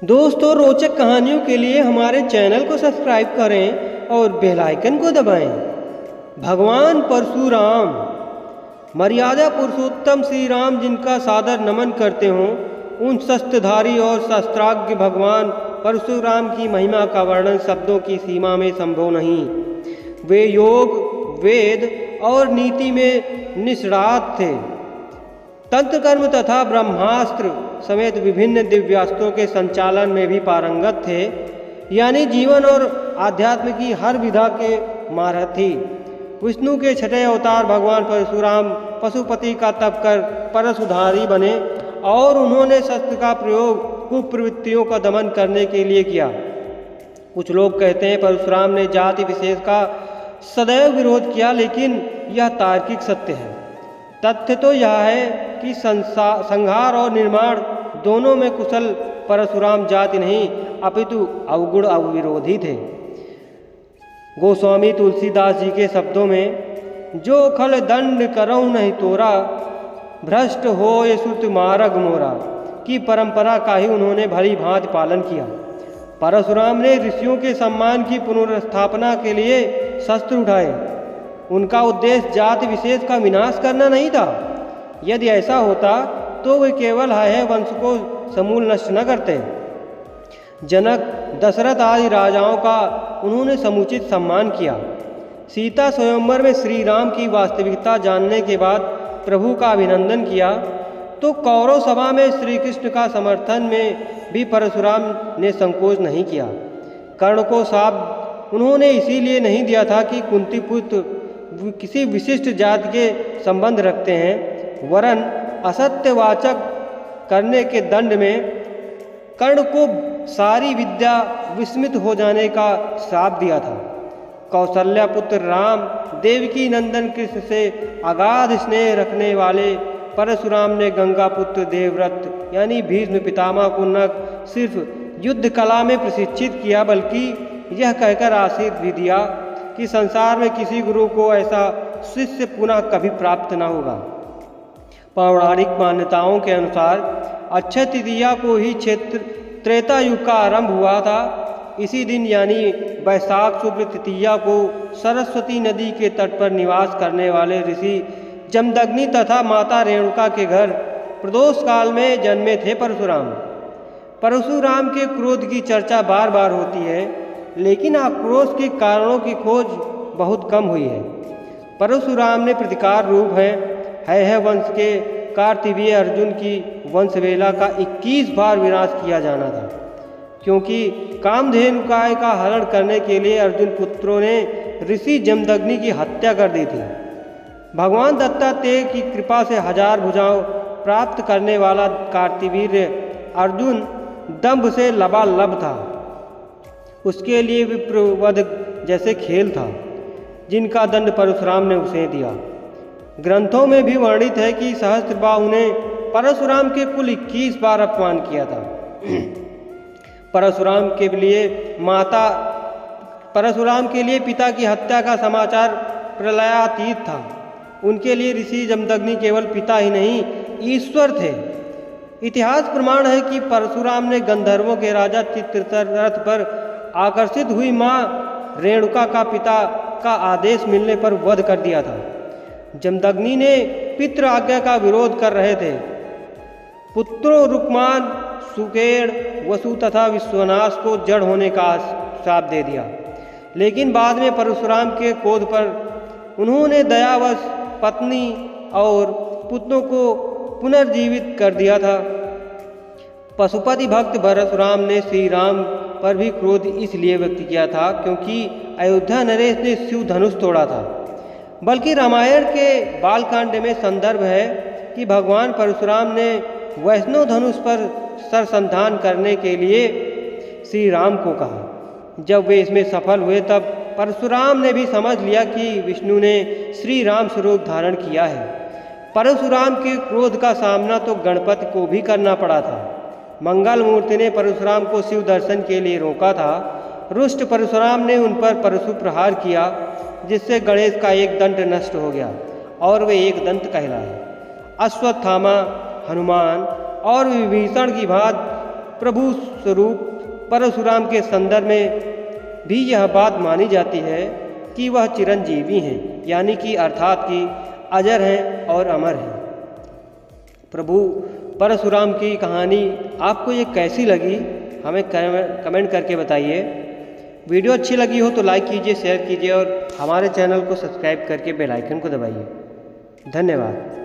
दोस्तों, रोचक कहानियों के लिए हमारे चैनल को सब्सक्राइब करें और बेल आइकन को दबाएं। भगवान परशुराम, मर्यादा पुरुषोत्तम श्री राम जिनका सादर नमन करते हों, उन शस्त्रधारी और शस्त्राज्ञ भगवान परशुराम की महिमा का वर्णन शब्दों की सीमा में संभव नहीं। वे योग, वेद और नीति में निष्णात थे। तंत्र कर्म तथा ब्रह्मास्त्र समेत विभिन्न दिव्यास्त्रों के संचालन में भी पारंगत थे, यानी जीवन और आध्यात्म की हर विधा के महारथी। विष्णु के छठे अवतार भगवान परशुराम पशुपति का तप कर परशुधारी बने और उन्होंने शस्त्र का प्रयोग कुप्रवृत्तियों का दमन करने के लिए किया। कुछ लोग कहते हैं परशुराम ने जाति विशेष का सदैव विरोध किया, लेकिन यह तार्किक सत्य है। तथ्य तो यह है कि संहार और निर्माण दोनों में कुशल परशुराम जाति नहीं अपितु अवगुण अविरोधी थे। गोस्वामी तुलसीदास जी के शब्दों में, जो खल दंड करऊँ नहीं तोरा, भ्रष्ट हो ये श्रुत मार्ग मोरा, की परंपरा का ही उन्होंने भली भांति पालन किया। परशुराम ने ऋषियों के सम्मान की पुनर्स्थापना के लिए शस्त्र उठाए। उनका उद्देश्य जाति विशेष का विनाश करना नहीं था। यदि ऐसा होता तो वे केवल है वंश को समूल नष्ट न करते। जनक, दशरथ आदि राजाओं का उन्होंने समुचित सम्मान किया। सीता स्वयंवर में श्री राम की वास्तविकता जानने के बाद प्रभु का अभिनंदन किया, तो कौरव सभा में श्री कृष्ण का समर्थन में भी परशुराम ने संकोच नहीं किया। कर्ण को शाप उन्होंने इसीलिए नहीं दिया था कि कुंती पुत्र किसी विशिष्ट जाति के संबंध रखते हैं, वरन असत्यवाचक करने के दंड में कर्ण को सारी विद्या विस्मित हो जाने का श्राप दिया था। कौशल्या पुत्र राम, देवकी नंदन कृष्ण से अगाध स्नेह रखने वाले परशुराम ने गंगा पुत्र देवव्रत यानी भीष्म पितामह को न सिर्फ युद्ध कला में प्रशिक्षित किया, बल्कि यह कहकर आशीर्वाद भी दिया कि संसार में किसी गुरु को ऐसा शिष्य पुनः कभी प्राप्त न होगा। पौराणिक मान्यताओं के अनुसार अक्षय तृतीया को ही त्रेता युग का आरंभ हुआ था। इसी दिन यानी वैशाख शुक्ल तृतीया को सरस्वती नदी के तट पर निवास करने वाले ऋषि जमदग्नि तथा माता रेणुका के घर प्रदोष काल में जन्मे थे परशुराम। परशुराम के क्रोध की चर्चा बार बार होती है, लेकिन आक्रोश के कारणों की खोज बहुत कम हुई है। परशुराम ने प्रतिकार रूप है वंश के कार्तिवीय अर्जुन की वंशवेला का 21 बार विनाश किया जाना था, क्योंकि कामधेनुकाय का हरण करने के लिए अर्जुन पुत्रों ने ऋषि जमदग्नि की हत्या कर दी थी। भगवान दत्तात्रेय की कृपा से 1000 भुजाओं प्राप्त करने वाला कार्तिवीर्य अर्जुन दंभ से लबालब था। उसके लिए विप्रवध जैसे खेल था, जिनका दंड परशुराम ने उसे दिया। ग्रंथों में भी वर्णित है कि सहस्त्रबाहु ने परशुराम के कुल 21 बार अपमान किया था। परशुराम के लिए पिता की हत्या का समाचार प्रलयातीत था। उनके लिए ऋषि जमदग्नि केवल पिता ही नहीं, ईश्वर थे। इतिहास प्रमाण है कि परशुराम ने गंधर्वों के राजा चित्ररथ पर आकर्षित हुई मां रेणुका का पिता का आदेश मिलने पर वध कर दिया था। जमदग्नि ने पितृ आज्ञा का विरोध कर रहे थे। पुत्रों रुक्मान, सुकेड़, वसु तथा विश्वनाश को जड़ होने का श्राप दे दिया, लेकिन बाद में परशुराम के क्रोध पर उन्होंने दयावश पत्नी और पुत्रों को पुनर्जीवित कर दिया था। पशुपति भक्त परशुराम ने श्री राम पर भी क्रोध इसलिए व्यक्त किया था क्योंकि अयोध्या नरेश ने शिव धनुष तोड़ा था। बल्कि रामायण के बालकांड में संदर्भ है कि भगवान परशुराम ने वैष्णव धनुष पर सरसंधान करने के लिए श्री राम को कहा। जब वे इसमें सफल हुए तब परशुराम ने भी समझ लिया कि विष्णु ने श्री राम स्वरूप धारण किया है। परशुराम के क्रोध का सामना तो गणपति को भी करना पड़ा था। मंगल मूर्ति ने परशुराम को शिव दर्शन के लिए रोका था। रुष्ट परशुराम ने उन पर परशु प्रहार किया, जिससे गणेश का एक दंत नष्ट हो गया और वे एक दंत कहलाए। अश्वत्थामा, हनुमान और विभीषण की भांति प्रभु स्वरूप परशुराम के संदर्भ में भी यह बात मानी जाती है कि वह चिरंजीवी हैं, यानी कि अर्थात कि अजर हैं और अमर हैं। प्रभु परशुराम की कहानी आपको ये कैसी लगी हमें कमेंट करके बताइए। वीडियो अच्छी लगी हो तो लाइक कीजिए, शेयर कीजिए और हमारे चैनल को सब्सक्राइब करके बेल आइकन को दबाइए। धन्यवाद।